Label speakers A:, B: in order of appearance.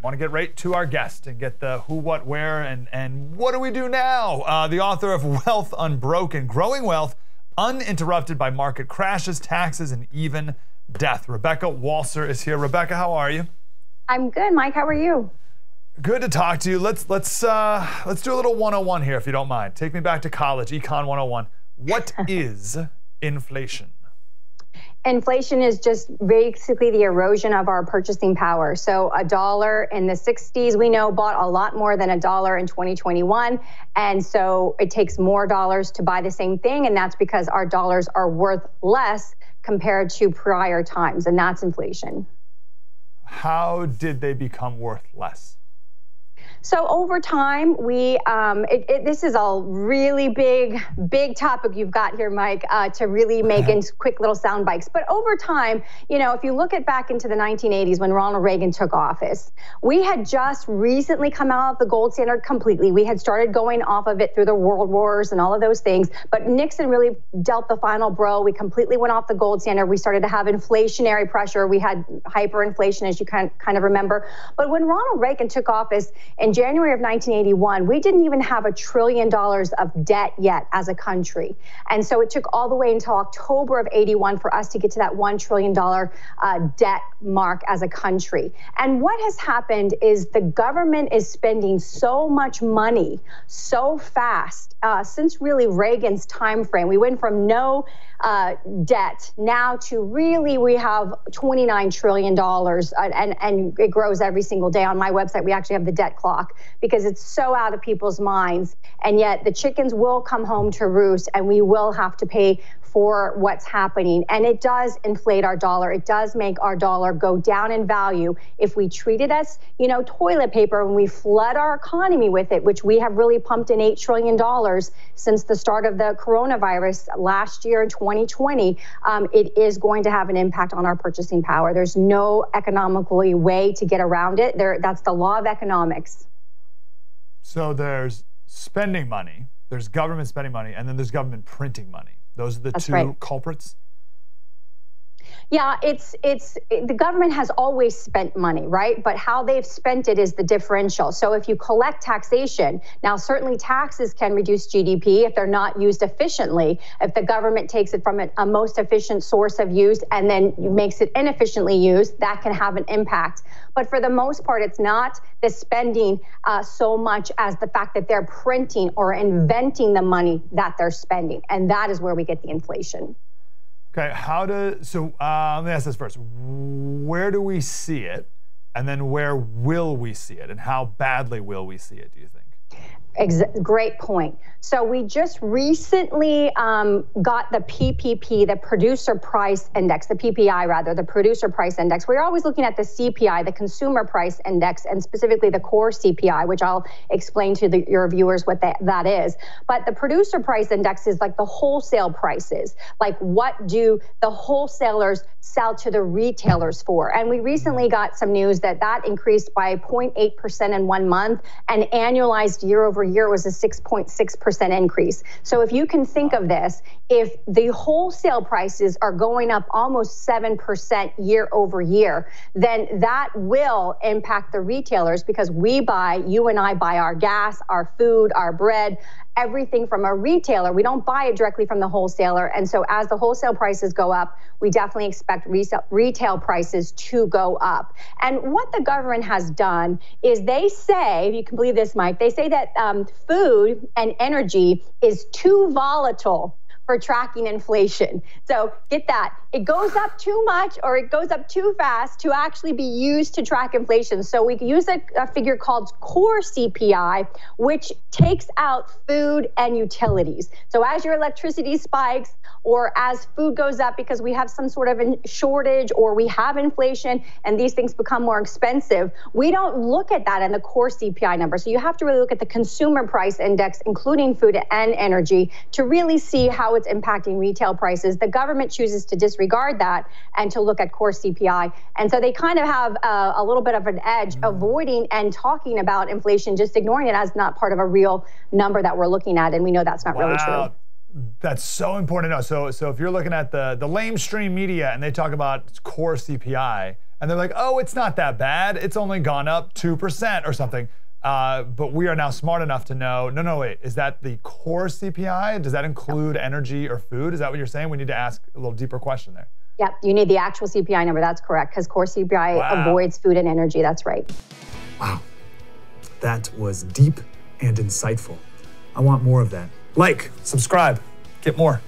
A: Want to get right to our guest and get the who, what, where, and what do we do now? The author of Wealth Unbroken, Growing Wealth Uninterrupted by Market Crashes, Taxes, and Even Death. Rebecca Walser is here. Rebecca, how are you?
B: I'm good, Mike. How are you?
A: Good to talk to you. Let's do a little 101 here, if you don't mind. Take me back to college, Econ 101. What is inflation?
B: Inflation is just basically the erosion of our purchasing power. So $1 in the 60s, we know, bought a lot more than $1 in 2021. And so it takes more dollars to buy the same thing. And that's because our dollars are worth less compared to prior times. And that's inflation.
A: How did they become worth less?
B: So over time, this is a really big topic you've got here, Mike, to really make in quick little sound bites. But over time, if you look back into the 1980s when Ronald Reagan took office, we had just recently come out of the gold standard completely. We had started going off of it through the world wars and all of those things. But Nixon really dealt the final blow. We completely went off the gold standard. We started to have inflationary pressure. We had hyperinflation, as you kind of remember. But when Ronald Reagan took office in January of 1981, we didn't even have $1 trillion of debt yet as a country. And so it took all the way until October of 81 for us to get to that $1 trillion debt mark as a country. And what has happened is the government is spending so much money so fast since really Reagan's time frame. We went from no debt now to really we have $29 trillion and it grows every single day. On my website, we actually have the debt clock because it's so out of people's minds. And yet the chickens will come home to roost and we will have to pay for what's happening. And it does inflate our dollar. It does make our dollar go down in value if we treat it as, toilet paper and we flood our economy with it, which we have really pumped in $8 trillion since the start of the coronavirus last year in 2020. It is going to have an impact on our purchasing power. There's no economical way to get around it. That's the law of economics.
A: So there's spending money, there's government spending money, and then there's government printing money. Those are the two culprits? Yeah,
B: the government has always spent money, right? But how they've spent it is the differential. So if you collect taxation, now certainly taxes can reduce GDP if they're not used efficiently. If the government takes it from a most efficient source of use and then makes it inefficiently used, that can have an impact. But for the most part, it's not the spending so much as the fact that they're printing or inventing the money that they're spending. And that is where we get the inflation.
A: Okay, let me ask this first. Where do we see it? And then where will we see it? And how badly will we see it, do you think?
B: Great point. So we just recently got the PPP, the Producer Price Index, the PPI rather, the Producer Price Index. We're always looking at the CPI, the Consumer Price Index, and specifically the core CPI, which I'll explain to your viewers what that is. But the Producer Price Index is like the wholesale prices, like what do the wholesalers sell to the retailers for? And we recently got some news that increased by 0.8% in 1 month, and annualized year over year was a 6.6% increase. So if you can think of this, if the wholesale prices are going up almost 7% year over year, then that will impact the retailers because you and I buy our gas, our food, our bread, everything from a retailer. We don't buy it directly from the wholesaler. And so as the wholesale prices go up, we definitely expect retail prices to go up. And what the government has done is they say, if you can believe this, Mike, they say that food and energy is too volatile for tracking inflation. So get that. It goes up too much or it goes up too fast to actually be used to track inflation. So we use a figure called core CPI, which takes out food and utilities. So as your electricity spikes or as food goes up because we have some sort of shortage or we have inflation and these things become more expensive, we don't look at that in the core CPI number. So you have to really look at the consumer price index, including food and energy, to really see how it's impacting retail prices. The government chooses to disregard that and to look at core CPI. And so they kind of have a little bit of an edge avoiding and talking about inflation, just ignoring it as not part of a real number that we're looking at. And we know that's not really true.
A: That's so important to know. So if you're looking at the lamestream media and they talk about core CPI, and they're like, oh, it's not that bad. It's only gone up 2% or something. But we are now smart enough to know, no, wait, is that the core CPI? Does that include energy or food? Is that what you're saying? We need to ask a little deeper question there.
B: Yep, you need the actual CPI number. That's correct, because core CPI avoids food and energy. That's right.
C: Wow, that was deep and insightful. I want more of that. Like, subscribe, get more.